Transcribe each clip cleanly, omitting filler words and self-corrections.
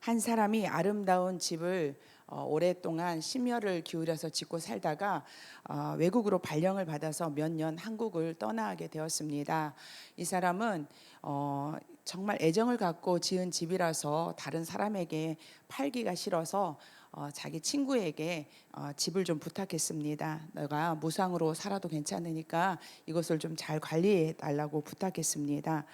한 사람이 아름다운 집을 오랫동안 심혈을 기울여서 짓고 살다가 외국으로 발령을 받아서 몇 년 한국을 떠나게 되었습니다. 이 사람은 정말 애정을 갖고 지은 집이라서 다른 사람에게 팔기가 싫어서 자기 친구에게 집을 좀 부탁했습니다. 내가 무상으로 살아도 괜찮으니까 이것을 좀 잘 관리해 달라고 부탁했습니다.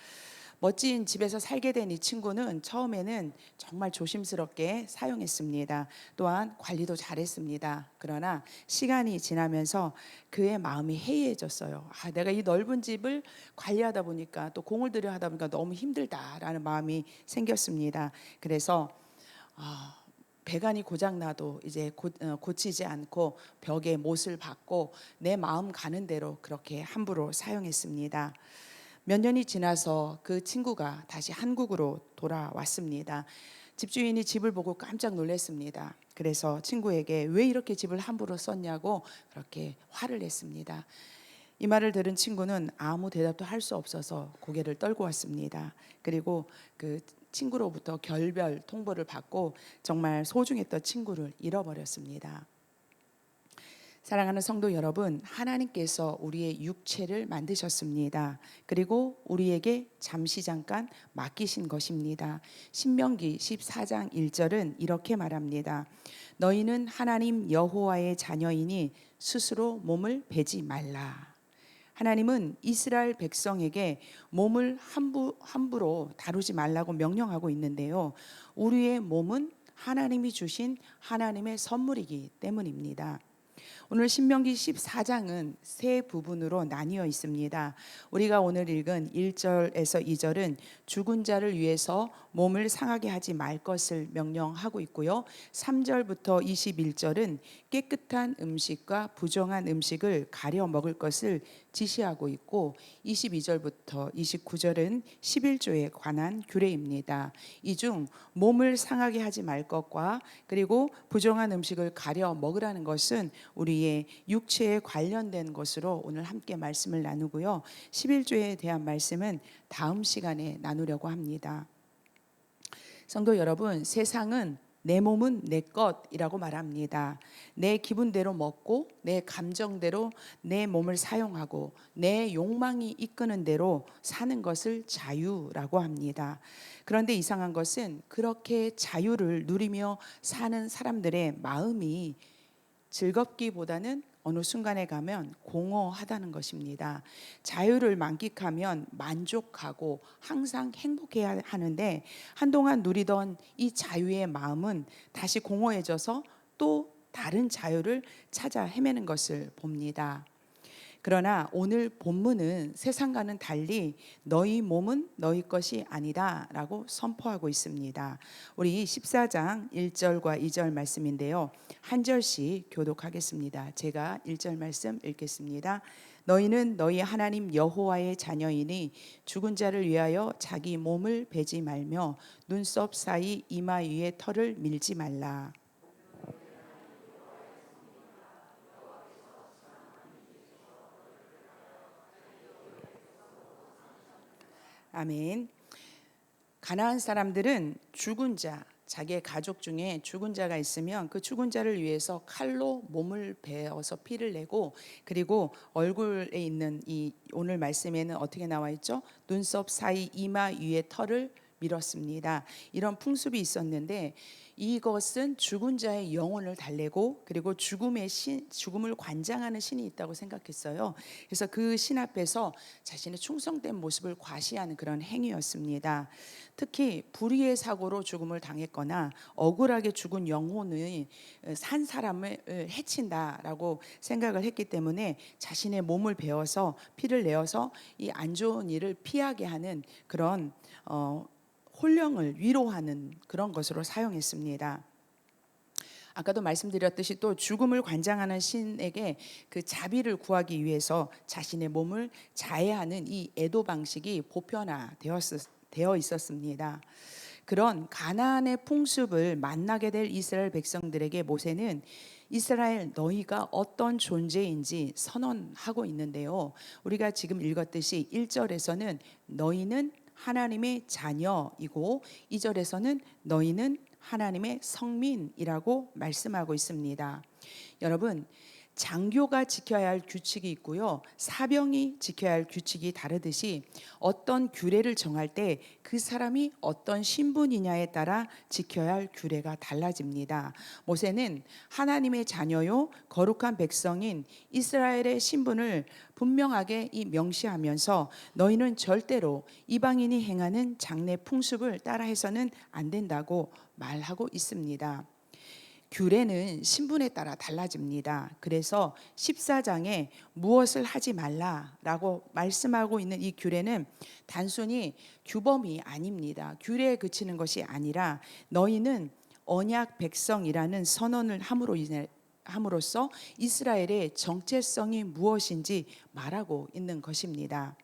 멋진 집에서 살게 된 이 친구는 처음에는 정말 조심스럽게 사용했습니다. 또한 관리도 잘했습니다. 그러나 시간이 지나면서 그의 마음이 해이해졌어요. 내가 이 넓은 집을 관리하다 보니까 또 공을 들여 하다 보니까 너무 힘들다라는 마음이 생겼습니다. 그래서 배관이 고장 나도 이제 고치지 않고 벽에 못을 박고 내 마음 가는 대로 그렇게 함부로 사용했습니다. 몇 년이 지나서 그 친구가 다시 한국으로 돌아왔습니다. 집주인이 집을 보고 깜짝 놀랐습니다. 그래서 친구에게 왜 이렇게 집을 함부로 썼냐고 그렇게 화를 냈습니다. 이 말을 들은 친구는 아무 대답도 할 수 없어서 고개를 떨고 왔습니다. 그리고 그 친구로부터 결별 통보를 받고 정말 소중했던 친구를 잃어버렸습니다. 사랑하는 성도 여러분, 하나님께서 우리의 육체를 만드셨습니다. 그리고 우리에게 잠시 잠깐 맡기신 것입니다. 신명기 14장 1절은 이렇게 말합니다. 너희는 하나님 여호와의 자녀이니 스스로 몸을 베지 말라. 하나님은 이스라엘 백성에게 몸을 함부로 다루지 말라고 명령하고 있는데요. 우리의 몸은 하나님이 주신 하나님의 선물이기 때문입니다. 오늘 신명기 14장은 세 부분으로 나뉘어 있습니다. 우리가 오늘 읽은 1절에서 2절은 죽은 자를 위해서 몸을 상하게 하지 말 것을 명령하고 있고요. 3절부터 21절은 깨끗한 음식과 부정한 음식을 가려 먹을 것을 지시하고 있고 22절부터 29절은 11조에 관한 규례입니다. 이 중 몸을 상하게 하지 말 것과 그리고 부정한 음식을 가려 먹으라는 것은 우리의 육체에 관련된 것으로 오늘 함께 말씀을 나누고요. 11조에 대한 말씀은 다음 시간에 나누려고 합니다. 성도 여러분, 세상은 내 몸은 내 것이라고 말합니다. 내 기분대로 먹고 내 감정대로 내 몸을 사용하고 내 욕망이 이끄는 대로 사는 것을 자유라고 합니다. 그런데 이상한 것은 그렇게 자유를 누리며 사는 사람들의 마음이 즐겁기보다는 어느 순간에 가면 공허하다는 것입니다. 자유를 만끽하면 만족하고 항상 행복해야 하는데 한동안 누리던 이 자유의 마음은 다시 공허해져서 또 다른 자유를 찾아 헤매는 것을 봅니다. 그러나 오늘 본문은 세상과는 달리 너희 몸은 너희 것이 아니다 라고 선포하고 있습니다. 우리 14장 1절과 2절 말씀인데요. 한 절씩 교독하겠습니다. 제가 1절 말씀 읽겠습니다. 너희는 너희 하나님 여호와의 자녀이니 죽은 자를 위하여 자기 몸을 베지 말며 눈썹 사이 이마 위에 털을 밀지 말라. 아멘. 가나안 사람들은 죽은 자, 자기의 가족 중에 죽은 자가 있으면 그 죽은 자를 위해서 칼로 몸을 베어서 피를 내고 그리고 얼굴에 있는 이 오늘 말씀에는 어떻게 나와 있죠? 눈썹 사이 이마 위에 털을 밀었습니다. 이런 풍습이 있었는데 이것은 죽은 자의 영혼을 달래고 그리고 죽음을 관장하는 신이 있다고 생각했어요. 그래서 그 신 앞에서 자신의 충성된 모습을 과시하는 그런 행위였습니다. 특히 불의의 사고로 죽음을 당했거나 억울하게 죽은 영혼을 산 사람을 해친다라고 생각을 했기 때문에 자신의 몸을 베어서 피를 내어서 이 안 좋은 일을 피하게 하는 그런 혼령을 위로하는 그런 것으로 사용했습니다. 아까도 말씀드렸듯이 또 죽음을 관장하는 신에게 그 자비를 구하기 위해서 자신의 몸을 자해하는 이 애도 방식이 보편화되어 있었습니다. 그런 가나안의 풍습을 만나게 될 이스라엘 백성들에게 모세는 이스라엘 너희가 어떤 존재인지 선언하고 있는데요. 우리가 지금 읽었듯이 1절에서는 너희는 하나님의 자녀이고 2절에서는 너희는 하나님의 성민이라고 말씀하고 있습니다. 여러분, 장교가 지켜야 할 규칙이 있고요, 사병이 지켜야 할 규칙이 다르듯이 어떤 규례를 정할 때 그 사람이 어떤 신분이냐에 따라 지켜야 할 규례가 달라집니다. 모세는 하나님의 자녀요 거룩한 백성인 이스라엘의 신분을 분명하게 명시하면서 너희는 절대로 이방인이 행하는 장례 풍습을 따라해서는 안 된다고 말하고 있습니다. 규례는 신분에 따라 달라집니다. 그래서 14장에 무엇을 하지 말라라고 말씀하고 있는 이 규례는 단순히 규범이 아닙니다. 규례에 그치는 것이 아니라 너희는 언약 백성이라는 선언을 함으로써 이스라엘의 정체성이 무엇인지 말하고 있는 것입니다.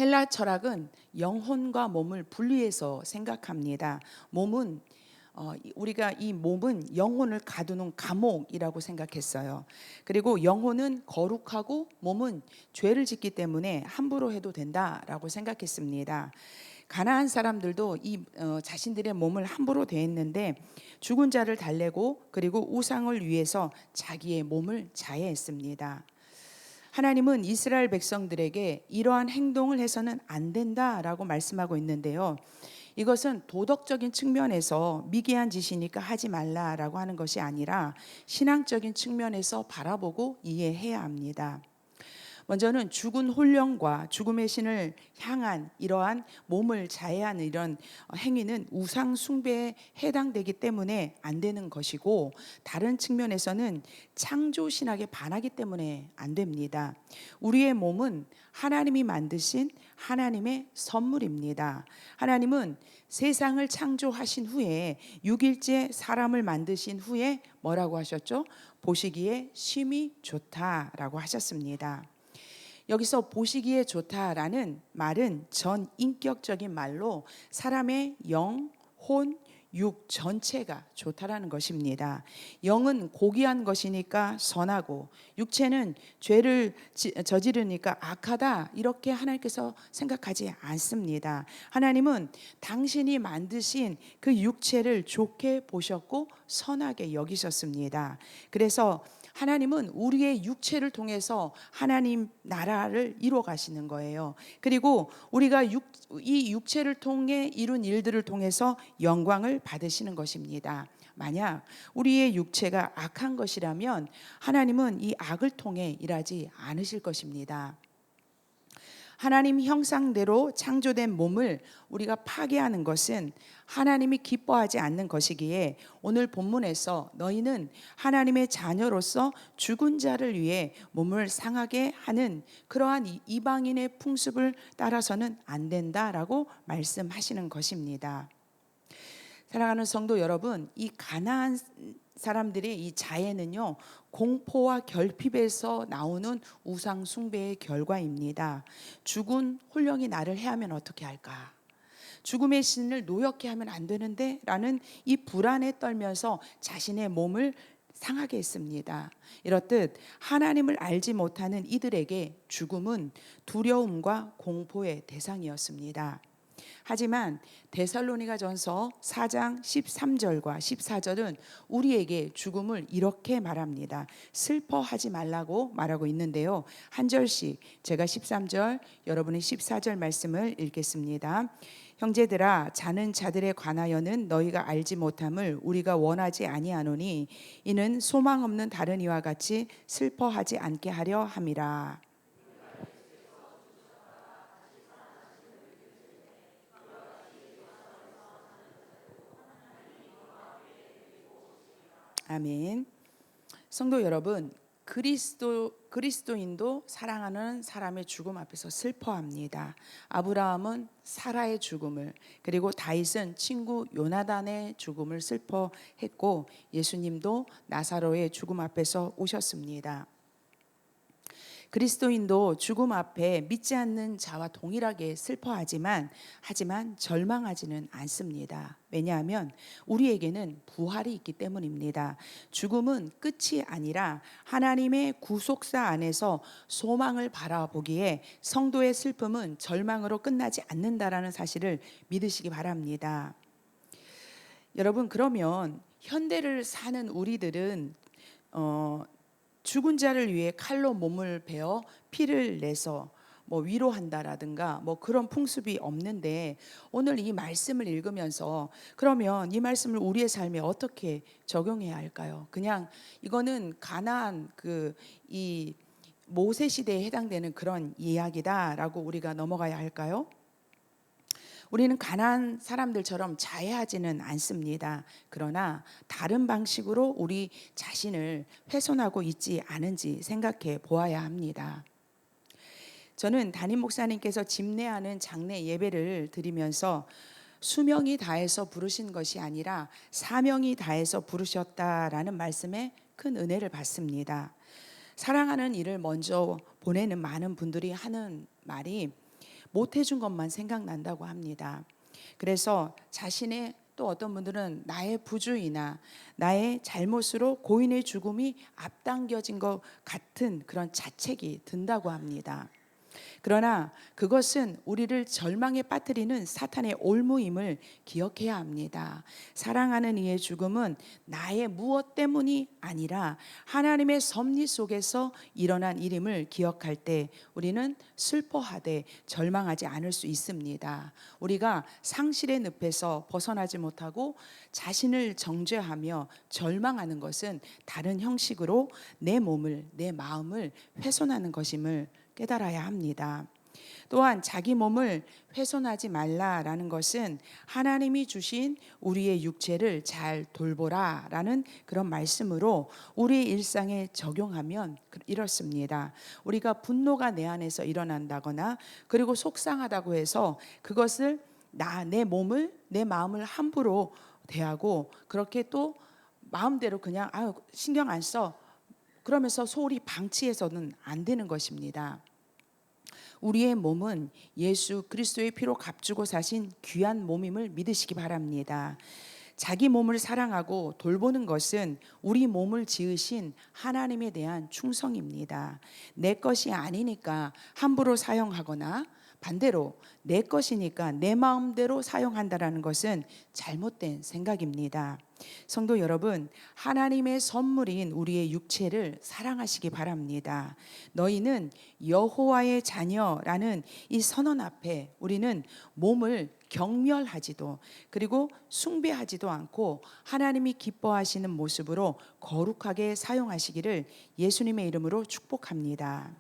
헬라 철학은 영혼과 몸을 분리해서 생각합니다. 우리가 이 몸은 영혼을 가두는 감옥이라고 생각했어요. 그리고 영혼은 거룩하고 몸은 죄를 짓기 때문에 함부로 해도 된다라고 생각했습니다. 가나안 사람들도 자신들의 몸을 함부로 대했는데 죽은 자를 달래고 그리고 우상을 위해서 자기의 몸을 자해했습니다. 하나님은 이스라엘 백성들에게 이러한 행동을 해서는 안 된다라고 말씀하고 있는데요. 이것은 도덕적인 측면에서 미개한 짓이니까 하지 말라라고 하는 것이 아니라 신앙적인 측면에서 바라보고 이해해야 합니다. 먼저는 죽은 혼령과 죽음의 신을 향한 이러한 몸을 자해하는 이런 행위는 우상 숭배에 해당되기 때문에 안 되는 것이고, 다른 측면에서는 창조 신학에 반하기 때문에 안 됩니다. 우리의 몸은 하나님이 만드신 하나님의 선물입니다. 하나님은 세상을 창조하신 후에 6일째 사람을 만드신 후에 뭐라고 하셨죠? 보시기에 심히 좋다라고 하셨습니다. 여기서 보시기에 좋다라는 말은 전인격적인 말로 사람의 영, 혼, 육 전체가 좋다라는 것입니다. 영은 고귀한 것이니까 선하고 육체는 죄를 저지르니까 악하다, 이렇게 하나님께서 생각하지 않습니다. 하나님은 당신이 만드신 그 육체를 좋게 보셨고 선하게 여기셨습니다. 그래서 하나님은 우리의 육체를 통해서 하나님 나라를 이루어 가시는 거예요. 그리고 우리가 이 육체를 통해 이룬 일들을 통해서 영광을 받으시는 것입니다. 만약 우리의 육체가 악한 것이라면 하나님은 이 악을 통해 일하지 않으실 것입니다. 하나님 형상대로 창조된 몸을 우리가 파괴하는 것은 하나님이 기뻐하지 않는 것이기에 오늘 본문에서 너희는 하나님의 자녀로서 죽은 자를 위해 몸을 상하게 하는 그러한 이방인의 풍습을 따라서는 안 된다라고 말씀하시는 것입니다. 사랑하는 성도 여러분, 이 가나안 사람들의 이 자해는요, 공포와 결핍에서 나오는 우상 숭배의 결과입니다. 죽은 혼령이 나를 해하면 어떻게 할까? 죽음의 신을 노엽게 하면 안 되는데 라는 이 불안에 떨면서 자신의 몸을 상하게 했습니다. 이렇듯 하나님을 알지 못하는 이들에게 죽음은 두려움과 공포의 대상이었습니다. 하지만 데살로니가전서 4장 13절과 14절은 우리에게 죽음을 이렇게 말합니다. 슬퍼하지 말라고 말하고 있는데요. 한 절씩 제가 13절, 여러분이 14절 말씀을 읽겠습니다. 형제들아, 자는 자들에 관하여는 너희가 알지 못함을 우리가 원하지 아니하노니 이는 소망 없는 다른 이와 같이 슬퍼하지 않게 하려 함이라. 아멘. 성도 여러분, 그리스도인도 사랑하는 사람의 죽음 앞에서 슬퍼합니다. 아브라함은 사라의 죽음을, 그리고 다윗은 친구 요나단의 죽음을 슬퍼했고, 예수님도 나사로의 죽음 앞에서 오셨습니다. 그리스도인도 죽음 앞에 믿지 않는 자와 동일하게 슬퍼하지만 절망하지는 않습니다. 왜냐하면 우리에게는 부활이 있기 때문입니다. 죽음은 끝이 아니라 하나님의 구속사 안에서 소망을 바라보기에 성도의 슬픔은 절망으로 끝나지 않는다라는 사실을 믿으시기 바랍니다. 여러분, 그러면 현대를 사는 우리들은 죽은 자를 위해 칼로 몸을 베어 피를 내서 뭐 위로한다라든가 뭐 그런 풍습이 없는데, 오늘 이 말씀을 읽으면서 그러면 이 말씀을 우리의 삶에 어떻게 적용해야 할까요? 그냥 이거는 가나안 이 모세 시대에 해당되는 그런 이야기다라고 우리가 넘어가야 할까요? 우리는 가난한 사람들처럼 자해하지는 않습니다. 그러나 다른 방식으로 우리 자신을 훼손하고 있지 않은지 생각해 보아야 합니다. 저는 담임 목사님께서 집례하는 장례 예배를 드리면서 수명이 다해서 부르신 것이 아니라 사명이 다해서 부르셨다라는 말씀에 큰 은혜를 받습니다. 사랑하는 일을 먼저 보내는 많은 분들이 하는 말이 못 해준 것만 생각난다고 합니다. 그래서 자신의, 또 어떤 분들은 나의 부주의나 나의 잘못으로 고인의 죽음이 앞당겨진 것 같은 그런 자책이 든다고 합니다. 그러나 그것은 우리를 절망에 빠뜨리는 사탄의 올무임을 기억해야 합니다. 사랑하는 이의 죽음은 나의 무엇 때문이 아니라 하나님의 섭리 속에서 일어난 일임을 기억할 때 우리는 슬퍼하되 절망하지 않을 수 있습니다. 우리가 상실의 늪에서 벗어나지 못하고 자신을 정죄하며 절망하는 것은 다른 형식으로 내 몸을, 내 마음을 훼손하는 것임을 깨달아야 합니다. 또한 자기 몸을 훼손하지 말라라는 것은 하나님이 주신 우리의 육체를 잘 돌보라라는 그런 말씀으로 우리의 일상에 적용하면 이렇습니다. 우리가 분노가 내 안에서 일어난다거나 그리고 속상하다고 해서 그것을 내 몸을, 내 마음을 함부로 대하고 그렇게 또 마음대로 그냥 신경 안 써, 그러면서 소홀히 방치해서는 안 되는 것입니다. 우리의 몸은 예수 그리스도의 피로 값주고 사신 귀한 몸임을 믿으시기 바랍니다. 자기 몸을 사랑하고 돌보는 것은 우리 몸을 지으신 하나님에 대한 충성입니다. 내 것이 아니니까 함부로 사용하거나 반대로 내 것이니까 내 마음대로 사용한다라는 것은 잘못된 생각입니다. 성도 여러분, 하나님의 선물인 우리의 육체를 사랑하시기 바랍니다. 너희는 여호와의 자녀라는 이 선언 앞에 우리는 몸을 경멸하지도 그리고 숭배하지도 않고 하나님이 기뻐하시는 모습으로 거룩하게 사용하시기를 예수님의 이름으로 축복합니다.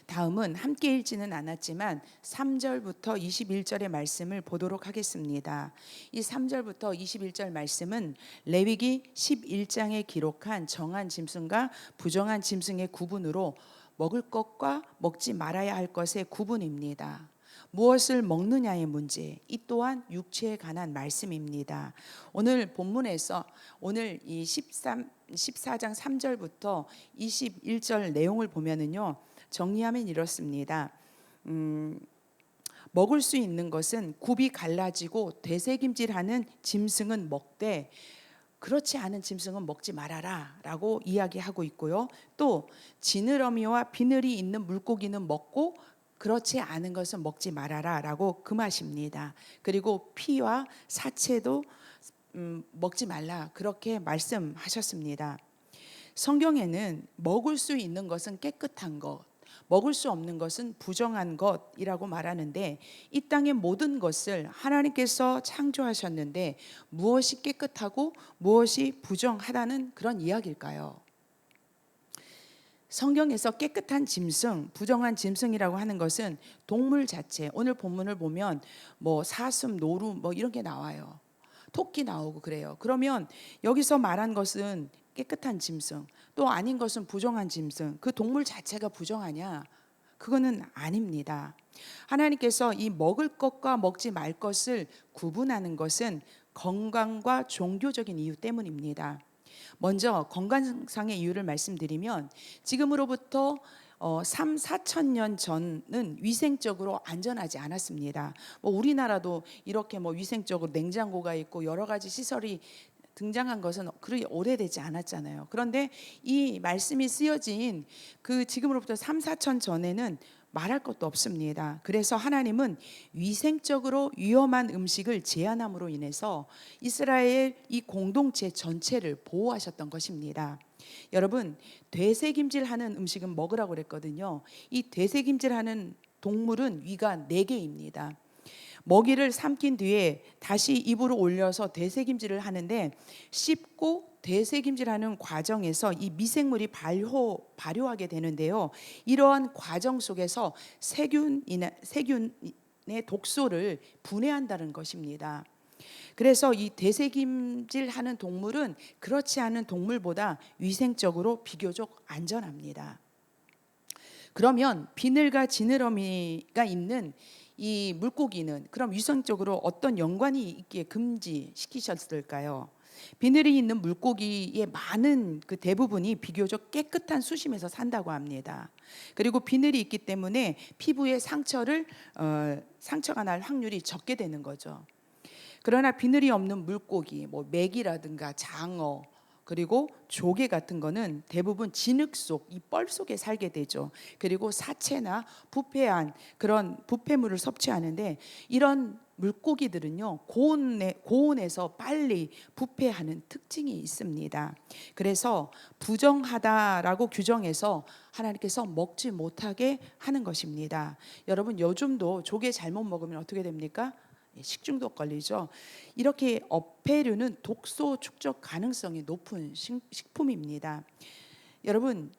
다음은 함께 읽지는 않았지만 3절부터 21절의 말씀을 보도록 하겠습니다. 이 3절부터 21절 말씀은 레위기 11장에 기록한 정한 짐승과 부정한 짐승의 구분으로 먹을 것과 먹지 말아야 할 것의 구분입니다. 무엇을 먹느냐의 문제, 이 또한 육체에 관한 말씀입니다. 오늘 본문에서 오늘 이 14장 3절부터 21절 내용을 보면은요, 정리하면 이렇습니다. 먹을 수 있는 것은 굽이 갈라지고 되새김질하는 짐승은 먹되 그렇지 않은 짐승은 먹지 말아라 라고 이야기하고 있고요. 또 지느러미와 비늘이 있는 물고기는 먹고 그렇지 않은 것은 먹지 말아라 라고 금하십니다. 그리고 피와 사체도 먹지 말라 그렇게 말씀하셨습니다. 성경에는 먹을 수 있는 것은 깨끗한 것, 먹을 수 없는 것은 부정한 것이라고 말하는데, 이 땅의 모든 것을 하나님께서 창조하셨는데 무엇이 깨끗하고 무엇이 부정하다는 그런 이야기일까요? 성경에서 깨끗한 짐승, 부정한 짐승이라고 하는 것은 동물 자체, 오늘 본문을 보면 뭐 사슴, 노루 뭐 이런 게 나와요. 토끼 나오고 그래요. 그러면 여기서 말한 것은 깨끗한 짐승, 또 아닌 것은 부정한 짐승, 그 동물 자체가 부정하냐? 그거는 아닙니다. 하나님께서 이 먹을 것과 먹지 말 것을 구분하는 것은 건강과 종교적인 이유 때문입니다. 먼저 건강상의 이유를 말씀드리면 지금으로부터 3, 4천 년 전은 위생적으로 안전하지 않았습니다. 우리나라도 이렇게 위생적으로 냉장고가 있고 여러 가지 시설이 등장한 것은 그리 오래되지 않았잖아요. 그런데 이 말씀이 쓰여진 그 지금으로부터 3, 4천 전에는 말할 것도 없습니다. 그래서 하나님은 위생적으로 위험한 음식을 제한함으로 인해서 이스라엘 이 공동체 전체를 보호하셨던 것입니다. 여러분, 되새김질하는 음식은 먹으라고 그랬거든요. 이 되새김질하는 동물은 위가 4개입니다. 먹이를 삼킨 뒤에 다시 입으로 올려서 되새김질을 하는데, 씹고 되새김질하는 과정에서 이 미생물이 발효하게 되는데요. 이러한 과정 속에서 세균의 독소를 분해한다는 것입니다. 그래서 이 되새김질하는 동물은 그렇지 않은 동물보다 위생적으로 비교적 안전합니다. 그러면 비늘과 지느러미가 있는 이 물고기는 그럼 위생적으로 어떤 연관이 있기에 금지시키셨을까요? 비늘이 있는 물고기의 많은 그 대부분이 비교적 깨끗한 수심에서 산다고 합니다. 그리고 비늘이 있기 때문에 피부에 상처가 날 확률이 적게 되는 거죠. 그러나 비늘이 없는 물고기, 뭐 메기라든가 장어, 그리고 조개 같은 거는 대부분 진흙 속, 이 뻘 속에 살게 되죠. 그리고 사체나 부패한 그런 부패물을 섭취하는데, 이런 물고기들은요, 고온에서 빨리 부패하는 특징이 있습니다. 그래서 부정하다라고 규정해서 하나님께서 먹지 못하게 하는 것입니다. 여러분, 요즘도 조개 잘못 먹으면 어떻게 됩니까? 식중독 걸리죠. 이렇게 어패류는 독소 축적 가능성이 높은 식품입니다. 여러분,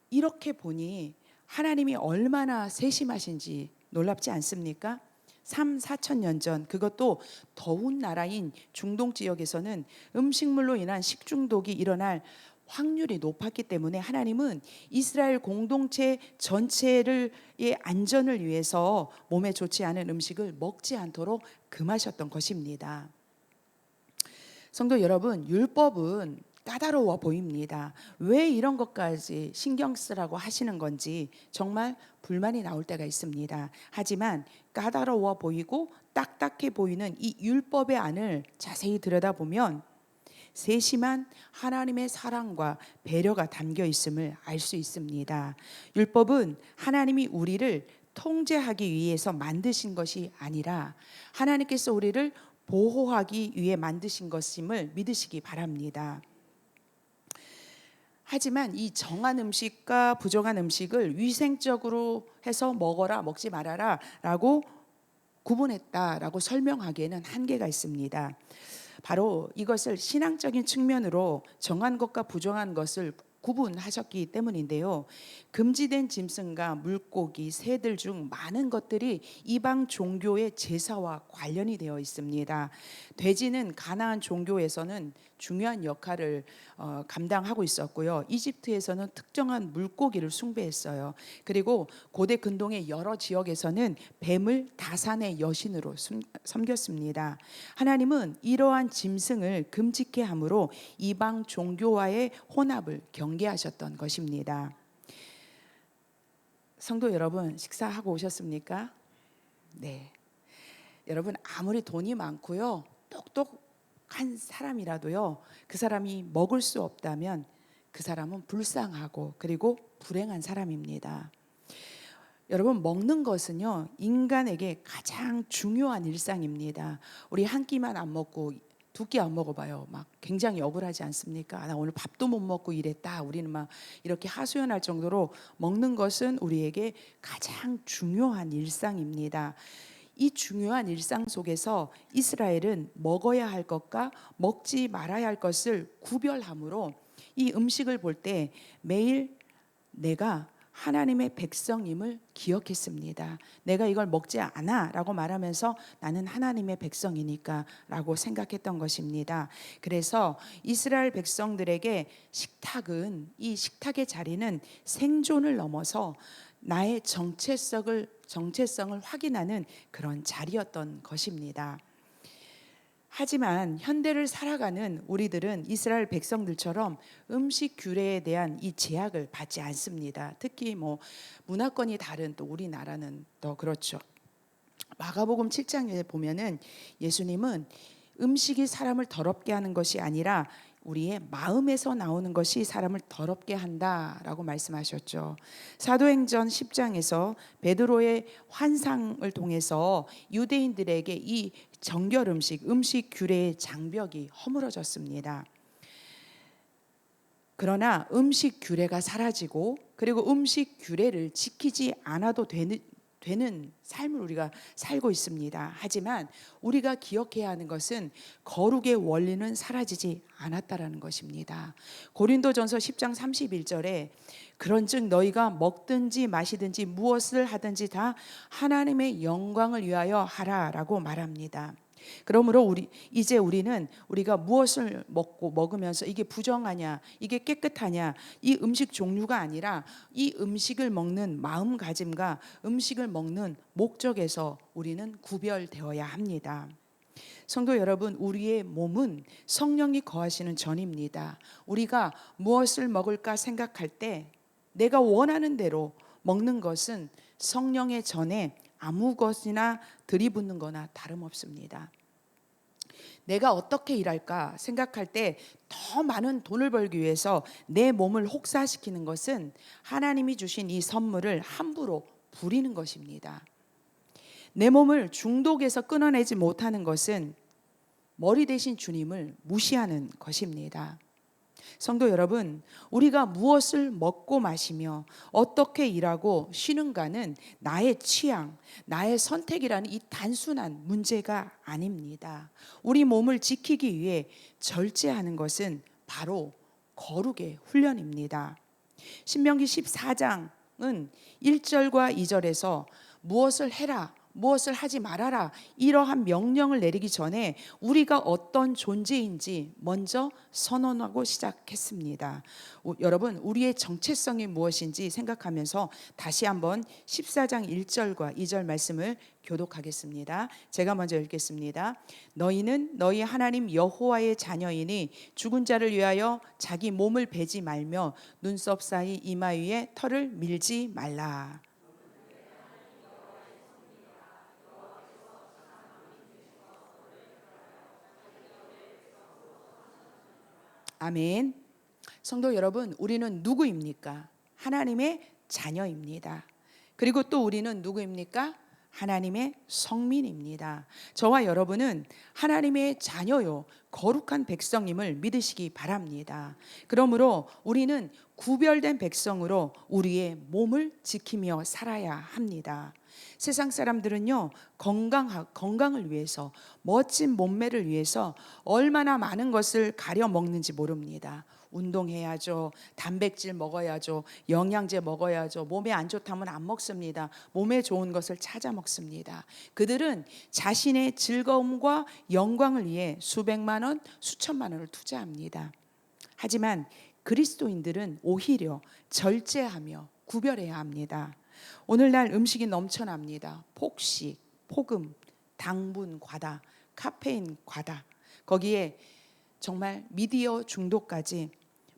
이렇게 보니 하나님이 얼마나 세심하신지 놀랍지 않습니까? 3,4천 년 전, 그것도 더운 나라인 중동 지역에서는 음식물로 인한 식중독이 일어날 확률이 높았기 때문에 하나님은 이스라엘 공동체 전체의 안전을 위해서 몸에 좋지 않은 음식을 먹지 않도록 금하셨던 것입니다. 성도 여러분, 율법은 까다로워 보입니다. 왜 이런 것까지 신경 쓰라고 하시는 건지 정말 불만이 나올 때가 있습니다. 하지만 까다로워 보이고 딱딱해 보이는 이 율법의 안을 자세히 들여다보면 세심한 하나님의 사랑과 배려가 담겨 있음을 알 수 있습니다. 율법은 하나님이 우리를 통제하기 위해서 만드신 것이 아니라 하나님께서 우리를 보호하기 위해 만드신 것임을 믿으시기 바랍니다. 하지만 이 정한 음식과 부정한 음식을 위생적으로 해서 먹어라, 먹지 말아라 라고 구분했다라고 설명하기에는 한계가 있습니다. 바로 이것을 신앙적인 측면으로 정한 것과 부정한 것을 구분하셨기 때문인데요. 금지된 짐승과 물고기, 새들 중 많은 것들이 이방 종교의 제사와 관련이 되어 있습니다. 돼지는 가나안 종교에서는 중요한 역할을 감당하고 있었고요. 이집트에서는 특정한 물고기를 숭배했어요. 그리고 고대 근동의 여러 지역에서는 뱀을 다산의 여신으로 섬겼습니다. 하나님은 이러한 짐승을 금지케 함으로 이방 종교와의 혼합을 경계하셨던 것입니다. 성도 여러분, 식사하고 오셨습니까? 네. 여러분, 아무리 돈이 많고요, 똑똑한 사람이라도요, 그 사람이 먹을 수 없다면 그 사람은 불쌍하고 그리고 불행한 사람입니다. 여러분, 먹는 것은요, 인간에게 가장 중요한 일상입니다. 우리 한 끼만 안 먹고 두 끼 안 먹어봐요. 막 굉장히 억울하지 않습니까? 나 오늘 밥도 못 먹고 이랬다. 우리는 막 이렇게 하소연할 정도로 먹는 것은 우리에게 가장 중요한 일상입니다. 이 중요한 일상 속에서 이스라엘은 먹어야 할 것과 먹지 말아야 할 것을 구별함으로 이 음식을 볼 때 매일 내가 하나님의 백성임을 기억했습니다. 내가 이걸 먹지 않아 라고 말하면서 나는 하나님의 백성이니까 라고 생각했던 것입니다. 그래서 이스라엘 백성들에게 이 식탁의 자리는 생존을 넘어서 나의 정체성을 확인하는 그런 자리였던 것입니다. 하지만 현대를 살아가는 우리들은 이스라엘 백성들처럼 음식 규례에 대한 이 제약을 받지 않습니다. 특히 문화권이 다른 또 우리나라는 더 그렇죠. 마가복음 7장에 보면은 예수님은 음식이 사람을 더럽게 하는 것이 아니라 우리의 마음에서 나오는 것이 사람을 더럽게 한다라고 말씀하셨죠. 사도행전 10장에서 베드로의 환상을 통해서 유대인들에게 이 정결 음식 규례의 장벽이 허물어졌습니다. 그러나 음식 규례가 사라지고 그리고 음식 규례를 지키지 않아도 되는 삶을 우리가 살고 있습니다. 하지만 우리가 기억해야 하는 것은 거룩의 원리는 사라지지 않았다라는 것입니다. 고린도전서 10장 31절에 그런즉 너희가 먹든지 마시든지 무엇을 하든지 다 하나님의 영광을 위하여 하라라고 말합니다. 그러므로 우리는 우리가 무엇을 먹으면서 이게 부정하냐, 이게 깨끗하냐, 이 음식 종류가 아니라 이 음식을 먹는 마음가짐과 음식을 먹는 목적에서 우리는 구별되어야 합니다. 성도 여러분, 우리의 몸은 성령이 거하시는 전입니다. 우리가 무엇을 먹을까 생각할 때 내가 원하는 대로 먹는 것은 성령의 전에 아무 것이나 들이붓는 거나 다름없습니다. 내가 어떻게 일할까 생각할 때 더 많은 돈을 벌기 위해서 내 몸을 혹사시키는 것은 하나님이 주신 이 선물을 함부로 부리는 것입니다. 내 몸을 중독에서 끊어내지 못하는 것은 머리 대신 주님을 무시하는 것입니다. 성도 여러분, 우리가 무엇을 먹고 마시며 어떻게 일하고 쉬는가는 나의 취향, 나의 선택이라는 이 단순한 문제가 아닙니다. 우리 몸을 지키기 위해 절제하는 것은 바로 거룩의 훈련입니다. 신명기 14장은 1절과 2절에서 무엇을 해라, 무엇을 하지 말아라 이러한 명령을 내리기 전에 우리가 어떤 존재인지 먼저 선언하고 시작했습니다. 여러분, 우리의 정체성이 무엇인지 생각하면서 다시 한번 14장 1절과 2절 말씀을 교독하겠습니다. 제가 먼저 읽겠습니다. 너희는 너희 하나님 여호와의 자녀이니 죽은 자를 위하여 자기 몸을 베지 말며 눈썹 사이 이마 위에 털을 밀지 말라. 아멘. 성도 여러분, 우리는 누구입니까? 하나님의 자녀입니다. 그리고 또 우리는 누구입니까? 하나님의 성민입니다. 저와 여러분은 하나님의 자녀요, 거룩한 백성임을 믿으시기 바랍니다. 그러므로 우리는 구별된 백성으로 우리의 몸을 지키며 살아야 합니다. 세상 사람들은요, 건강을 위해서, 멋진 몸매를 위해서 얼마나 많은 것을 가려 먹는지 모릅니다. 운동해야죠, 단백질 먹어야죠, 영양제 먹어야죠, 몸에 안 좋다면 안 먹습니다. 몸에 좋은 것을 찾아 먹습니다. 그들은 자신의 즐거움과 영광을 위해 수백만 원, 수천만 원을 투자합니다. 하지만 그리스도인들은 오히려 절제하며 구별해야 합니다. 오늘날 음식이 넘쳐납니다. 폭식, 폭음, 당분 과다, 카페인 과다, 거기에 정말 미디어 중독까지.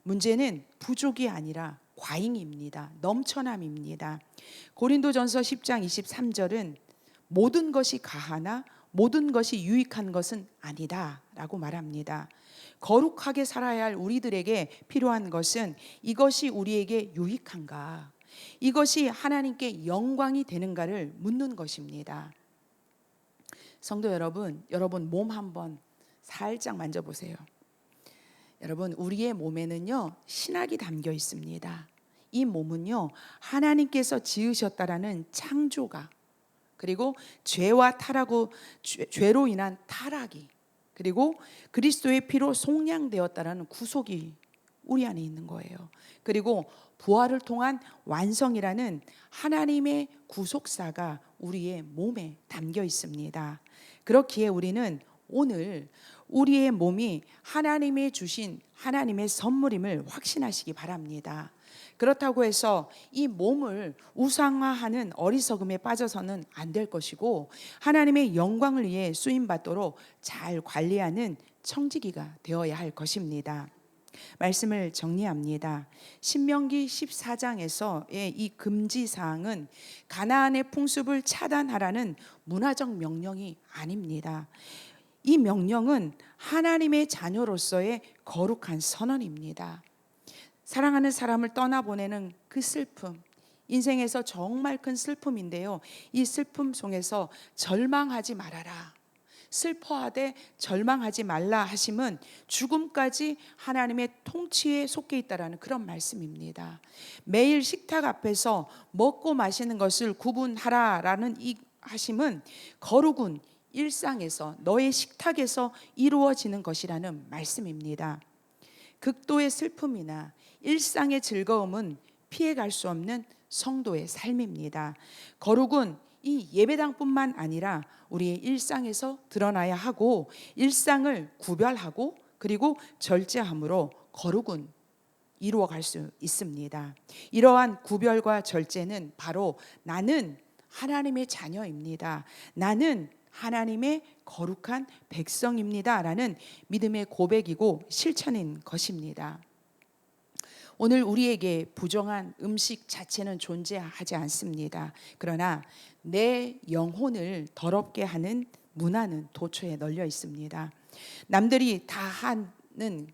문제는 부족이 아니라 과잉입니다. 넘쳐남입니다. 고린도전서 10장 23절은 모든 것이 가하나 모든 것이 유익한 것은 아니다 라고 말합니다. 거룩하게 살아야 할 우리들에게 필요한 것은 이것이 우리에게 유익한가, 이것이 하나님께 영광이 되는가를 묻는 것입니다. 성도 여러분, 여러분 몸 한번 살짝 만져보세요. 여러분, 우리의 몸에는요 신학이 담겨 있습니다. 이 몸은요 하나님께서 지으셨다라는 창조가, 그리고 죄와 타락고 죄로 인한 타락이, 그리고 그리스도의 피로 속량되었다라는 구속이 우리 안에 있는 거예요. 그리고 부활을 통한 완성이라는 하나님의 구속사가 우리의 몸에 담겨 있습니다. 그렇기에 우리는 오늘 우리의 몸이 하나님이 주신 하나님의 선물임을 확신하시기 바랍니다. 그렇다고 해서 이 몸을 우상화하는 어리석음에 빠져서는 안 될 것이고, 하나님의 영광을 위해 쓰임받도록 잘 관리하는 청지기가 되어야 할 것입니다. 말씀을 정리합니다. 신명기 14장에서의 이 금지사항은 가나안의 풍습을 차단하라는 문화적 명령이 아닙니다. 이 명령은 하나님의 자녀로서의 거룩한 선언입니다. 사랑하는 사람을 떠나보내는 그 슬픔, 인생에서 정말 큰 슬픔인데요. 이 슬픔 속에서 절망하지 말아라, 슬퍼하되 절망하지 말라 하심은 죽음까지 하나님의 통치에 속해 있다라는 그런 말씀입니다. 매일 식탁 앞에서 먹고 마시는 것을 구분하라라는 이 하심은 거룩은 일상에서, 너의 식탁에서 이루어지는 것이라는 말씀입니다. 극도의 슬픔이나 일상의 즐거움은 피해갈 수 없는 성도의 삶입니다. 거룩은 이 예배당뿐만 아니라 우리의 일상에서 드러나야 하고, 일상을 구별하고 그리고 절제함으로 거룩은 이루어갈 수 있습니다. 이러한 구별과 절제는 바로 나는 하나님의 자녀입니다, 나는 하나님의 거룩한 백성입니다 라는 믿음의 고백이고 실천인 것입니다. 오늘 우리에게 부정한 음식 자체는 존재하지 않습니다. 그러나 내 영혼을 더럽게 하는 문화는 도처에 널려 있습니다. 남들이 다 하는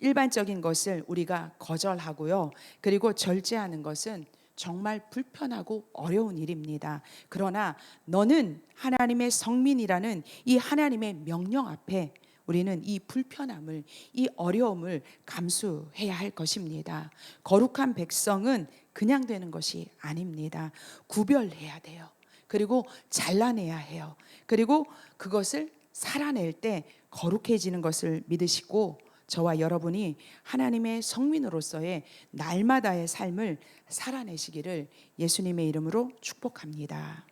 일반적인 것을 우리가 거절하고요, 그리고 절제하는 것은 정말 불편하고 어려운 일입니다. 그러나 너는 하나님의 성민이라는 이 하나님의 명령 앞에 우리는 이 불편함을, 이 어려움을 감수해야 할 것입니다. 거룩한 백성은 그냥 되는 것이 아닙니다. 구별해야 돼요. 그리고 잘라내야 해요. 그리고 그것을 살아낼 때 거룩해지는 것을 믿으시고, 저와 여러분이 하나님의 성민으로서의 날마다의 삶을 살아내시기를 예수님의 이름으로 축복합니다.